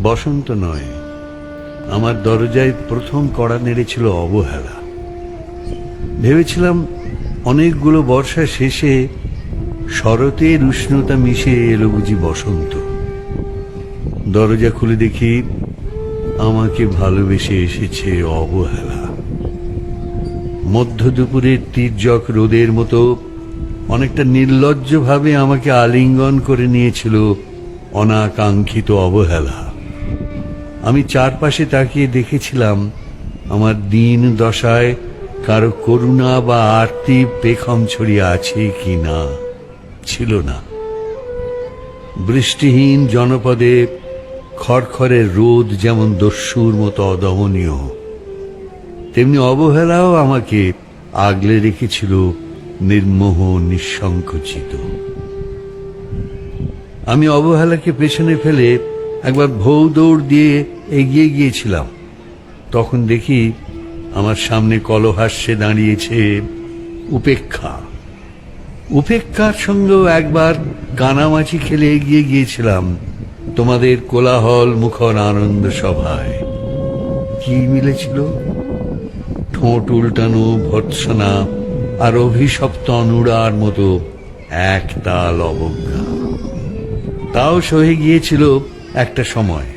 বসন্ত নয়, আমার দরজায় প্রথম কড়া নেড়েছিল অবহেলা। ভেবেছিলাম অনেকগুলো বর্ষা শেষে শরতের উষ্ণতা মিশে এলো বুঝি বসন্ত। দরজা খুলে দেখি আমাকে ভালোবেসে এসেছে অবহেলা। মধ্য দুপুরের তির্যক রোদের মতো অনেকটা নির্লজ্জভাবে আমাকে আলিঙ্গন করে নিয়েছিল অনাকাঙ্ক্ষিত অবহেলা। আমি চারপাশে তাকিয়ে দেখেছিলাম আমার দিন দশায় কারো করুণা বা আরতি পেখম ছড়িয়ে আছে কি না। ছিল না। বৃষ্টিহীন জনপদে খড়খড়ের রোদ যেমন দস্যুর মতো অদমনীয়, তেমনি অবহেলাও আমাকে আগলে রেখেছিল নির্মোহ নিঃসংকোচিত। আমি অবহেলাকে পেছনে ফেলে একবার ভৌ দৌড় দিয়ে এগিয়ে গিয়েছিলাম। তখন দেখি আমার সামনে কলহাস্যে দাঁড়িয়েছে উপেক্ষা। উপেক্ষার সঙ্গেও একবার কানামাছি খেলে এগিয়ে গিয়েছিলাম তোমাদের কোলাহল মুখর আনন্দ সভায়। কি মিলেছিল? ঠোঁট উল্টানো ভর্ৎসনা আর অভিশপ্ত অনুরার মতো একতাল অবজ্ঞা। তাও সহে গিয়েছিল একটা সময়।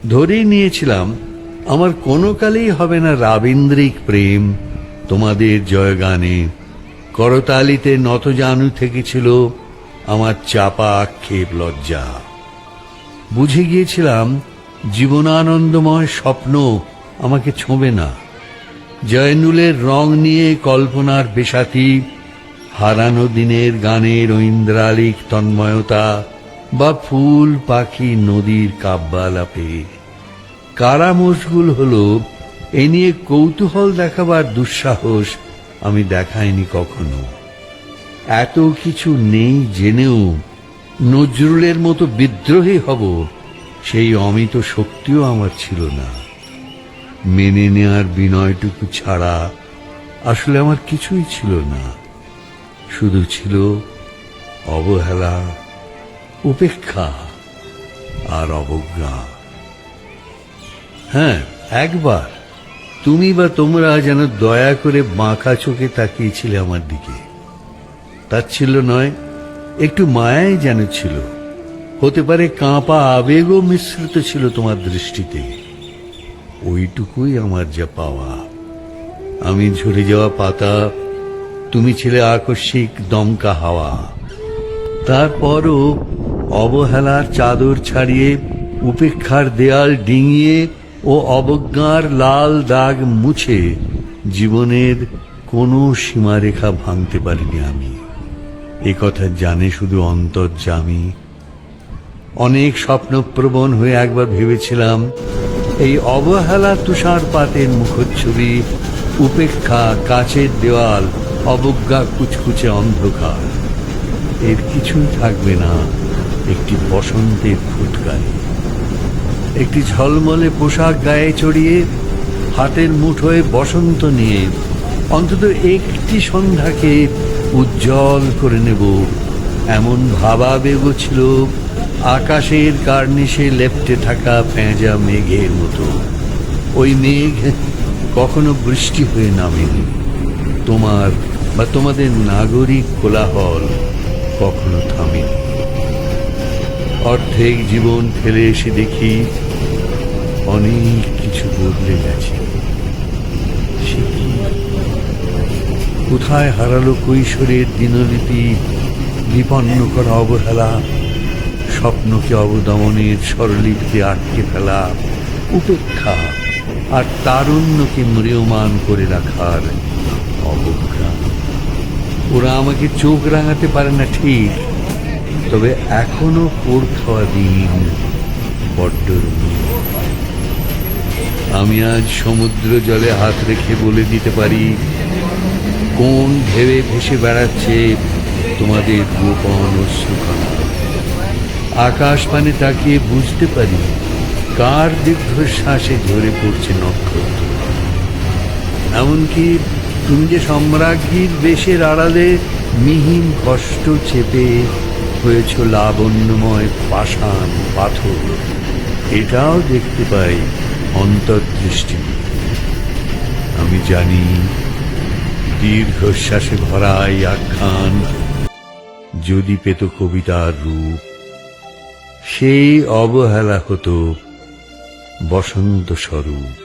ধরেই নিয়েছিলাম আমার কোনো কালেই হবে না রাবীন্দ্রিক প্রেম। তোমাদের জয়গানে করতালিতে নতজানু থেকেছিল আমার চাপা আক্ষেপ লজ্জা। বুঝে গিয়েছিলাম জীবনানন্দময় স্বপ্ন আমাকে ছোঁবে না। জয়নুলের রং নিয়ে কল্পনার বেসাতি, হারানো দিনের গানের ঐন্দ্রালিক তন্ময়তা বা ফুল পাখি নদীর কাব্যালাপে কারা মশগুল হল এ নিয়ে কৌতূহল দেখাবার দুঃসাহস আমি দেখাইনি কখনো। এত কিছু নেই জেনেও নজরুলের মতো বিদ্রোহী হব সেই অমিত শক্তিও আমার ছিল না। মেনে নেয়ার বিনয়টুকু ছাড়া আসলে আমার কিছুই ছিল না। শুধু ছিল অবহেলা, উপেক্ষা আর অবজ্ঞা। হ্যাঁ, একবার তুমি বা তোমরা যেন দয়া করে বাঁকা চোখে তাকিয়েছিলে আমার দিকে। তাচ্ছিল্য নয়, একটু মায়াই যেন ছিল। হতে পারে কাঁপা আবেগও মিশ্রিত ছিল তোমার দৃষ্টিতে। ওইটুকুই আমার যা পাওয়া। আমি ঝরে যাওয়া পাতা, তুমি ছিলে আকস্মিক দমকা হাওয়া। তারপরও অবহেলার চাদর ছাড়িয়ে, উপেক্ষার দেয়াল ডিঙিয়ে ও অবজ্ঞার লাল দাগ মুছে জীবনের কোনো সীমারেখা ভাঙতে পারিনি আমি। এ কথা জানে শুধু অন্তর্যামী। অনেক স্বপ্নপ্রবণ হয়ে একবার ভেবেছিলাম এই অবহেলা তুষারপাতের মুখচ্ছবি, উপেক্ষা কাচের দেওয়াল, অবজ্ঞা কুচকুচে অন্ধকার, এর কিছুই থাকবে না একটি বসন্তের ফুটকারে। একটি ঝলমলে পোশাক গায়ে চড়িয়ে, হাতের মুঠোয় বসন্ত নিয়ে অন্তত একটি সন্ধ্যাকে উজ্জ্বল করে নেব, এমন ভাবাবেগ ছিল আকাশের কার্নিশে লেপ্টে থাকা পেঁজা মেঘের মতো। ওই মেঘ কখনো বৃষ্টি হয়ে নামেনি। তোমার বা তোমাদের নাগরিক কোলাহল কখনো থামেনি। অর্ধেক জীবন ফেলে এসে দেখি অনেক কিছু বদলে গেছে। সে কি? কোথায় হারালো কৈশোরের দিনলিপি, বিপন্ন করা অবহেলা, স্বপ্নকে অবদমনের স্বরলিপিতে আটকে ফেলা উপেক্ষা, আর তারুণ্যকে ম্রিয়মান করে রাখার অবজ্ঞা। ওরা আমাকে চোখ রাঙাতে পারে না ঠিক, তবে এখনো পোড় খাওয়া দিন বড্ড রঙিন। আমি আজ সমুদ্র জলে হাত রেখে বলে দিতে পারি কোন ঢেউয়ে ভেসে বেড়াচ্ছে তোমাদের গোপন অশ্রুকণা। আকাশ পানে তাকিয়ে বুঝতে পারি কার দীর্ঘশ্বাসে ঝরে পড়ছে নক্ষত্র। এমনকি তুমি যে সম্রাজ্ঞীর বেশের আড়ালে মিহিন কষ্ট চেপে হয়েছ লাবণ্যময় পাষাণ পাথর, এটাও দেখতে পাই অন্তর্দৃষ্টি। আমি জানি দীর্ঘশ্বাসে ভরা এই আখ্যান যদি পেত কবিতার রূপ, সেই অবহেলা হতো বসন্ত স্বরূপ।